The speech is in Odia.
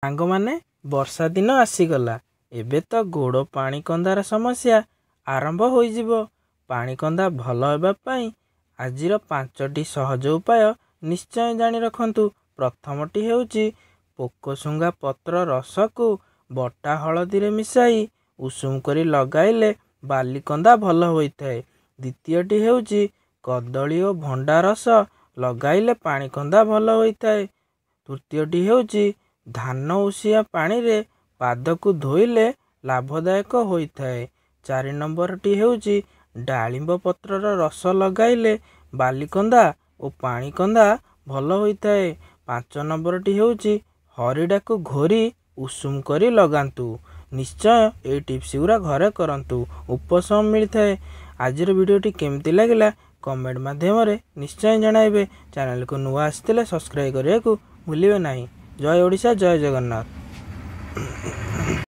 ସାଙ୍ଗମାନେ ବର୍ଷା ଦିନ ଆସିଗଲା। ଏବେ ତ ଗୋଡ଼ ପାଣିକନ୍ଦାର ସମସ୍ୟା ଆରମ୍ଭ ହୋଇଯିବ। ପାଣିକନ୍ଦା ଭଲ ହେବା ପାଇଁ ଆଜିର 5ଟି ସହଜ ଉପାୟ ନିଶ୍ଚୟ ଜାଣି ରଖନ୍ତୁ। ପ୍ରଥମଟି ହେଉଛି ପୋକଶୁଙ୍ଗା ପତ୍ର ରସକୁ ବଟା ହଳଦୀରେ ମିଶାଇ ଉଷୁମ କରି ଲଗାଇଲେ ବାଲିକନ୍ଦା ଭଲ ହୋଇଥାଏ। ଦ୍ୱିତୀୟଟି ହେଉଛି କଦଳୀ ଓ ଭଣ୍ଡା ରସ ଲଗାଇଲେ ପାଣିକନ୍ଦା ଭଲ ହୋଇଥାଏ। ତୃତୀୟଟି ହେଉଛି ଧାନ ଉଷିଆ ପାଣିରେ ପାଦକୁ ଧୋଇଲେ ଲାଭଦାୟକ ହୋଇଥାଏ। 4 ନମ୍ବରଟି ହେଉଛି ଡାଳିମ୍ବ ପତ୍ରର ରସ ଲଗାଇଲେ ବାଲିକନ୍ଦା ଓ ପାଣିକନ୍ଦା ଭଲ ହୋଇଥାଏ। 5 ନମ୍ବରଟି ହେଉଛି ହରିଡ଼ାକୁ ଘୋରି ଉଷୁମ କରି ଲଗାନ୍ତୁ। ନିଶ୍ଚୟ এই ଟିପ୍ସ ଗୁଡ଼ା ଘରେ କରନ୍ତୁ, ଉପଶମ ମିଳିଥାଏ। ଆଜିର ଭିଡ଼ିଓଟି କେମିତି ଲାଗିଲା କମେଣ୍ଟ ମାଧ୍ୟମରେ ନିଶ୍ଚୟ ଜଣାଇବେ। ଚ୍ୟାନେଲକୁ ନୂଆ ଆସିଥିଲେ ସବସ୍କ୍ରାଇବ୍ କରିବାକୁ ଭୁଲିବେ ନାହିଁ। ଜୟ ଓଡ଼ିଶା, ଜୟ ଜଗନ୍ନାଥ।